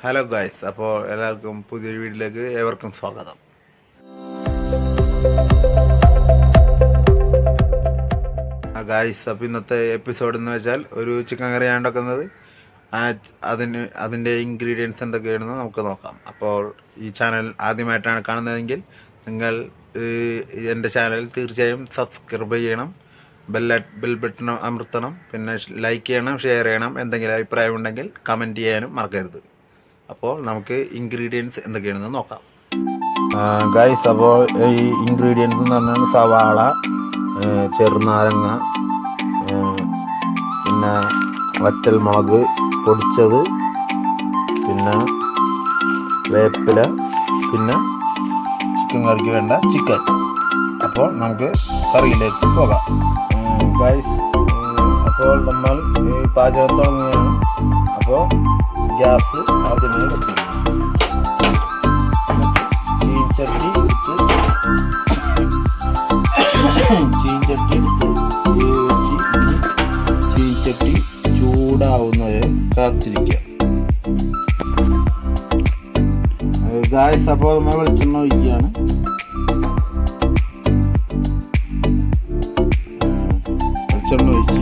Hello guys, അപ്പോൾ എല്ലാവർക്കും പുതിയൊരു വീഡിയോയിലേക്ക് ഏവർക്കും സ്വാഗതം. ഗായ്സ്, അപ്പോൾ ഇന്നത്തെ എപ്പിസോഡ് എന്ന് വെച്ചാൽ ഒരു ചിക്കൻ കറിയാണ് ഉണ്ടാക്കുന്നത്. അതിൻ്റെ ഇൻഗ്രീഡിയൻസ് എന്തൊക്കെയാണെന്ന് നമുക്ക് നോക്കാം. അപ്പോൾ ഈ ചാനൽ ആദ്യമായിട്ടാണ് കാണുന്നതെങ്കിൽ നിങ്ങൾ എൻ്റെ ചാനൽ തീർച്ചയായും സബ്സ്ക്രൈബ് ചെയ്യണം, ബെൽ ബട്ടൺ അമർത്തണം, പിന്നെ ലൈക്ക് ചെയ്യണം, ഷെയർ ചെയ്യണം. എന്തെങ്കിലും അഭിപ്രായം ഉണ്ടെങ്കിൽ കമൻറ്റ് ചെയ്യാനും മറക്കരുത്. അപ്പോൾ നമുക്ക് ഇൻഗ്രീഡിയൻസ് എന്തൊക്കെയാണെന്ന് നോക്കാം. ഗൈസ്, അപ്പോൾ ഈ ഇൻഗ്രീഡിയൻസ് എന്ന് പറഞ്ഞാൽ സവാള, ചെറുനാരങ്ങ, പിന്നെ വറ്റൽമുളക് പൊടിച്ചത്, പിന്നെ വേപ്പില, പിന്നെ ചിക്കൻ കറിക്ക് വേണ്ട ചിക്കൻ. അപ്പോൾ നമുക്ക് കറിയിലേക്ക് പോകാം. ഗൈസ്, അപ്പോൾ നമ്മൾ പാചകം തുടങ്ങുകയാണ്. അപ്പോൾ ഗ്യാസ് ആദ്യമേ വെക്കും. ചീഞ്ചട്ടി എടുത്ത് ചീഞ്ചട്ടി ചൂടാവുന്നത് കാത്തിരിക്കുക. ഗായ്സ്, അപ്പോൾ നമ്മൾ വെളിച്ചെണ്ണ ഒഴിക്കുകയാണ്. വെളിച്ചെണ്ണ ഒഴിച്ച്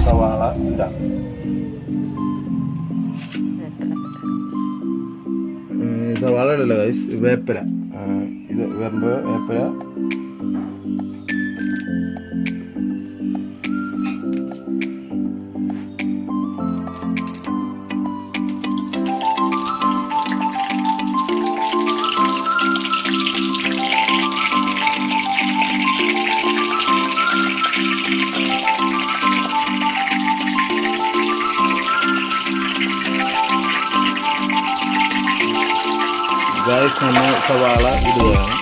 സവാള ഇടാം. സവാള ഇടല്ല ഗൈസ്, വേപ്പില. ഇത് വേപ്പില. ഗൈസ്, നമ്മൾ സവാള ഇടുകയാണ്.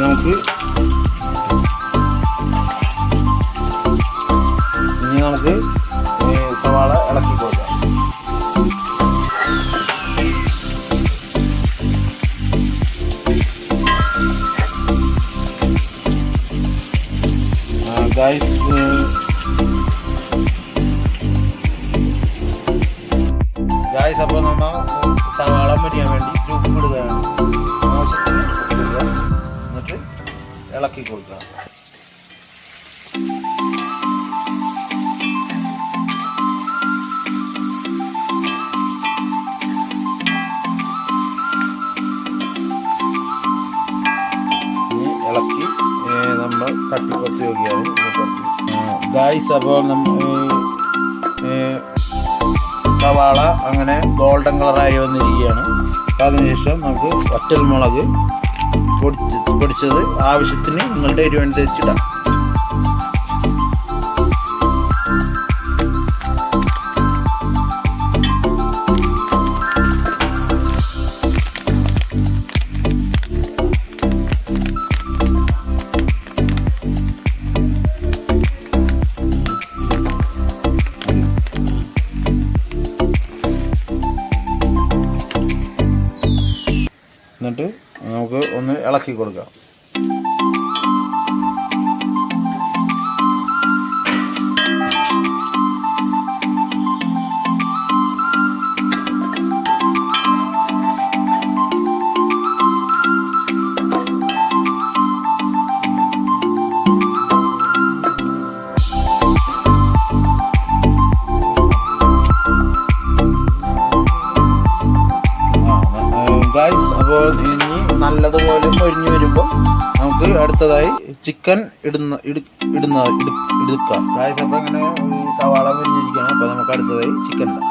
നമുക്ക് സവാള ഇളക്കി കൊടുക്കാം. ഗൈസ്, അപ്പോൾ നമ്മൾ സവാള മുരിയാൻ വേണ്ടി ഉപ്പ് ഇടുകയാണ്. ആവശ്യത്തിന് ഉപ്പ് ഇടുക, എന്നിട്ട് ഇളക്കി കൊടുക്കുക. ഇളക്കി നമ്മൾ തട്ടിപ്പൊത്തി വയ്ക്കുകയാണ്. ഗായ്സ്, അപ്പോൾ സവാള അങ്ങനെ ഗോൾഡൻ കളറായി വന്നിരിക്കുകയാണ്. അപ്പോൾ അതിനുശേഷം നമുക്ക് വറ്റൽമുളക് പൊടിച്ചത് ആവശ്യത്തിന് നിങ്ങളുടെ എരിവനുസരിച്ചിടാം. എന്നിട്ട് നമുക്ക് ഒന്ന് ഇളക്കി കൊടുക്കാം. ഗൈസ്, അപ്പോൾ ഇനി നല്ലതുപോലെ പൊരിഞ്ഞു വരുമ്പോൾ നമുക്ക് അടുത്തതായി ചിക്കൻ എടുക്കാം. ഗൈസ്, അപ്പോൾ അങ്ങനെ സവാള പൊരിഞ്ഞിരിക്കണം. അപ്പോൾ നമുക്ക് അടുത്തതായി ചിക്കൻ ഇടാം.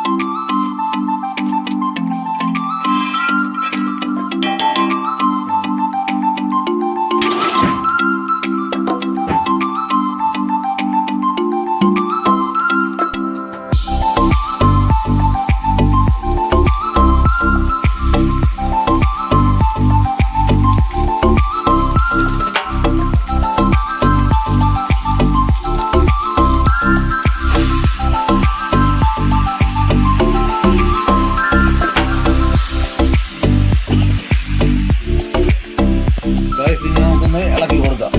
Guys, ഒന്ന് ഇളക്കി കൊടുക്കാം.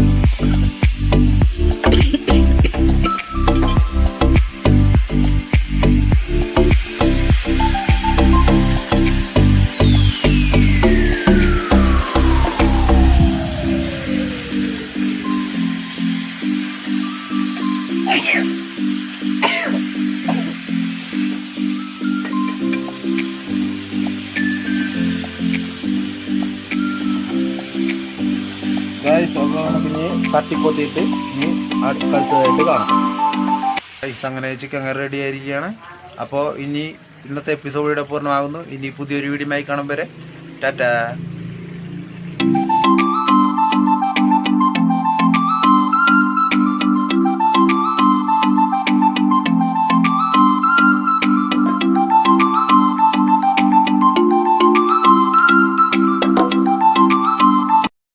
നമുക്കിനി തട്ടിപ്പൊത്തിയിട്ട് ഇനി അടുത്തതായിട്ട് കാണാം. അങ്ങനെ ചിക്കൻ കറി റെഡി ആയിരിക്കുകയാണ്. അപ്പോൾ ഇനി ഇന്നത്തെ എപ്പിസോഡ് ഇവിടെ പൂർണ്ണമാകുന്നു. ഇനി പുതിയൊരു വീഡിയോ ആയി കാണും വരെ ടാറ്റാ.